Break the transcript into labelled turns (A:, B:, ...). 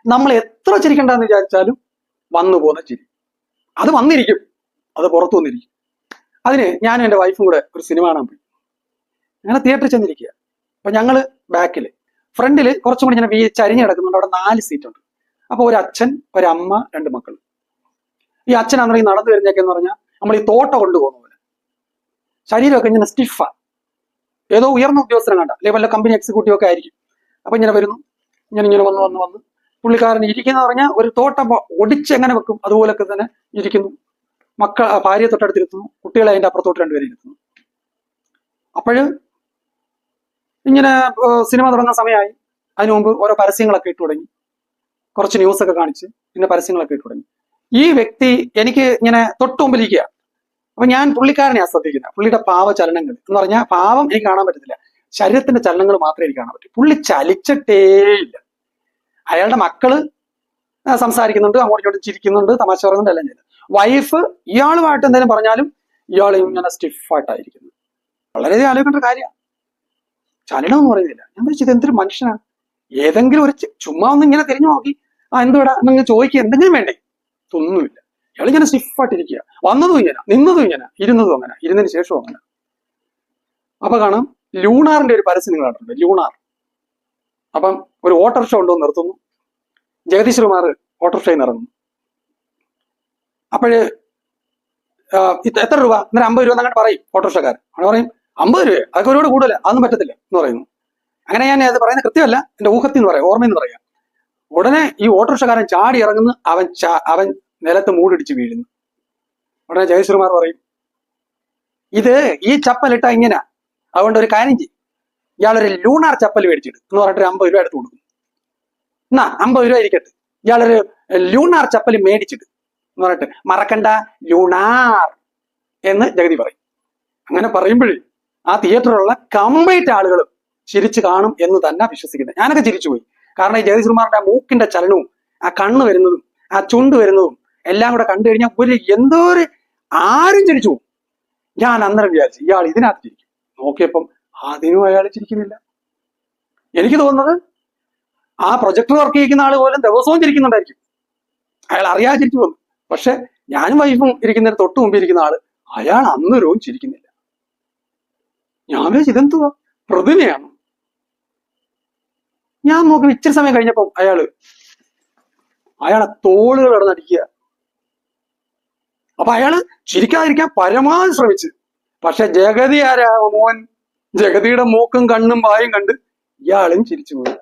A: നമ്മൾ എത്ര ചിരിക്കണ്ടെന്ന് വിചാരിച്ചാലും വന്നു പോകുന്ന ചിരി അത് വന്നിരിക്കും, അത് പുറത്തു വന്നിരിക്കും. അതിന് ഞാനും എൻ്റെ വൈഫും കൂടെ ഒരു സിനിമ കാണാൻ പോയി. അങ്ങനെ തിയേറ്ററിൽ ചെന്നിരിക്കുക. അപ്പൊ ഞങ്ങള് ബാക്കില്, ഫ്രണ്ടില് കുറച്ചും കൂടി ഇങ്ങനെ ചരിഞ്ഞ് കിടക്കുന്നുണ്ട്. അവിടെ 4 സീറ്റ് ഉണ്ട്. അപ്പൊ ഒരു അച്ഛൻ, ഒരു അമ്മ, 2 മക്കൾ. ഈ അച്ഛനാണെങ്കിൽ നടന്നു വരുന്നേക്കെന്ന് പറഞ്ഞാൽ നമ്മൾ ഈ തോട്ട കൊണ്ടുപോകുന്ന പോലെ, ശരീരമൊക്കെ ഇങ്ങനെ സ്റ്റിഫാ, ഏതോ ഉയർന്ന ഉദ്യോഗസ്ഥനെ കണ്ട, അല്ലെങ്കിൽ വല്ല കമ്പനി എക്സിക്യൂട്ടീവ് ഒക്കെ ആയിരിക്കും. അപ്പൊ ഇങ്ങനെ വരുന്നു, ഇങ്ങനെ വന്ന് പുള്ളിക്കാരൻ ഇരിക്കുന്ന പറഞ്ഞാൽ ഒരു തോട്ടം ഒടിച്ചെങ്ങനെ വെക്കും അതുപോലൊക്കെ തന്നെ ഇരിക്കുന്നു. ഭാര്യയെ തൊട്ടടുത്തിരുത്തുന്നു, കുട്ടികളെ അതിന്റെ അപ്പുറത്തോട്ട് 2 പേരെ ഇരുത്തുന്നു. അപ്പോഴ് ഇങ്ങനെ സിനിമ തുടങ്ങുന്ന സമയമായി. അതിനു മുമ്പ് ഓരോ പരസ്യങ്ങളൊക്കെ ഇട്ടു തുടങ്ങി, കുറച്ച് ന്യൂസൊക്കെ കാണിച്ച് പിന്നെ പരസ്യങ്ങളൊക്കെ ഇട്ടു തുടങ്ങി. ഈ വ്യക്തി എനിക്ക് ഇങ്ങനെ തൊട്ട് മുമ്പിലിരിക്കുക. അപ്പൊ ഞാൻ പുള്ളിക്കാരനെയാണ് ശ്രദ്ധിക്കുന്നത്, പുള്ളിയുടെ പാവ ചലനങ്ങൾ എന്ന് പറഞ്ഞാൽ, പാവം എനിക്ക് കാണാൻ പറ്റത്തില്ല, ശരീരത്തിന്റെ ചലനങ്ങൾ മാത്രമേ എനിക്ക് കാണാൻ പറ്റൂ. പുള്ളി ചലിച്ചിട്ടേയില്ല. അയാളുടെ മക്കള് സംസാരിക്കുന്നുണ്ട്, അങ്ങോട്ടും ഇങ്ങോട്ടും ചിരിക്കുന്നുണ്ട്, തമാശ പറയുന്നുണ്ട്, എല്ലാം ചെയ്യുന്നത്. വൈഫ് ഇയാളുമായിട്ട് എന്തെങ്കിലും പറഞ്ഞാലും ഇയാൾ ഇങ്ങനെ സ്റ്റിഫായിട്ടായിരിക്കുന്നു. വളരെയധികം ആലോചിക്കേണ്ട ഒരു കാര്യമാണ്. ചലനം എന്ന് പറയുന്നില്ല. ഞാൻ വിളിച്ചത് എന്തൊരു മനുഷ്യനാണ്. ഏതെങ്കിലും ഒരു ചുമ്മാ ഒന്ന് ഇങ്ങനെ തിരിഞ്ഞു നോക്കി എന്തുവിടാ എന്നങ്ങനെ ചോദിക്കുക, എന്തെങ്കിലും വേണ്ടേ? ഒന്നുമില്ല. ഇയാളിങ്ങനെ സ്റ്റിഫായിട്ടിരിക്കുക. വന്നതും ഇങ്ങനെ, നിന്നതും ഇങ്ങനെ, ഇരുന്നതും അങ്ങനെ, ഇരുന്നതിന് ശേഷവും അങ്ങനെ. അപ്പൊ കാണാം ലൂണാറിന്റെ ഒരു പരസ്യം നിങ്ങൾ കണ്ടിട്ടുണ്ട്, ലൂണാർ. അപ്പം ഒരു ഓട്ടോറിക്ഷ കൊണ്ടുവന്ന് നിർത്തുന്നു. ജഗദീഷ് കുമാർ ഓട്ടോറിക്ഷയിൽ നിന്ന് ഇറങ്ങുന്നു. അപ്പോഴ് എത്ര രൂപ? അന്നേരം 50 രൂപ എന്നങ്ങനെ പറയും ഓട്ടോറിക്ഷക്കാരൻ. അവിടെ പറയും 50 രൂപ, അതൊക്കെ ഒരുപാട് കൂടുതല, അതൊന്നും പറ്റത്തില്ല എന്ന് പറയുന്നു. അങ്ങനെ ഞാൻ അത് പറയുന്നത് കൃത്യമല്ല, എന്റെ ഊഹത്തിൽ നിന്ന് പറയാം, ഓർമ്മയെന്ന് പറയാം. ഉടനെ ഈ ഓട്ടോറിക്ഷക്കാരൻ ചാടി ഇറങ്ങുന്നു, അവൻ നിലത്ത് മൂടിടിച്ച് വീഴുന്നു. ഉടനെ ജഗദീഷ് കുമാർ പറയും, ഇത് ഈ ചപ്പലിട്ടാ ഇങ്ങനെ, അതുകൊണ്ട് ഒരു കാര്യം ചെയ്യും, ഇയാളൊരു ലൂണാർ ചപ്പൽ മേടിച്ചിട്ട് എന്ന് പറഞ്ഞിട്ട് 50 രൂപ എടുത്ത് കൊടുക്കും. എന്നാ 50 രൂപ ഇരിക്കട്ടെ, ഇയാളൊരു ലൂണാർ ചപ്പൽ മേടിച്ചിട്ട് എന്ന് പറഞ്ഞിട്ട്, മറക്കണ്ട ലൂണാർ എന്ന് ജഗതി പറയും. അങ്ങനെ പറയുമ്പോഴേ ആ തിയേറ്ററിലുള്ള കംപ്ലീറ്റ് ആളുകളും ചിരിച്ചു കാണും എന്ന് തന്നെ വിശ്വസിക്കുന്നത്. ഞാനൊക്കെ ചിരിച്ചുപോയി. കാരണം ഈ ജഗദീഷ് കുമാറിന്റെ ആ മൂക്കിന്റെ ചലനവും ആ കണ്ണ് വരുന്നതും ആ ചുണ്ട് വരുന്നതും എല്ലാം കൂടെ കണ്ടു കഴിഞ്ഞാൽ ആരും ചിരിച്ചു പോകും. ഞാൻ അന്നേരം വിചാരിച്ചു ഇയാൾ ഇതിനകത്ത് ചിരിക്കും. നോക്കിയപ്പം അതിനും അയാൾ ചിരിക്കുന്നില്ല. എനിക്ക് തോന്നുന്നത് ആ പ്രൊജക്ടർ വർക്ക് ചെയ്യിക്കുന്ന ആൾ പോലും ദിവസവും ചിരിക്കുന്നുണ്ടായിരിക്കും. അയാൾ അറിയാതെ ചിരിച്ചു പോകുന്നു. പക്ഷെ ഞാനും വൈഫും ഇരിക്കുന്നതിന് തൊട്ട് മുമ്പ് ഇരിക്കുന്ന ആള്, അയാൾ അന്നേരവും ചിരിക്കുന്നില്ല. ഞാൻ വിചാരിച്ചു ഇതെന്തുവാ, പ്രതിമയാണ്. ഞാൻ നോക്കി ഇച്ചിരി സമയം കഴിഞ്ഞപ്പം അയാളെ തോളുകൾ കിടന്നടിക്കുക. അപ്പൊ അയാള് ചിരിക്കാതിരിക്കാൻ പരമാവധി ശ്രമിച്ചു. പക്ഷെ ജഗതി ആരാ മോൻ, ജഗതിയുടെ മൂക്കും കണ്ണും വായും കണ്ട് ഇയാളും ചിരിച്ചു പോയി.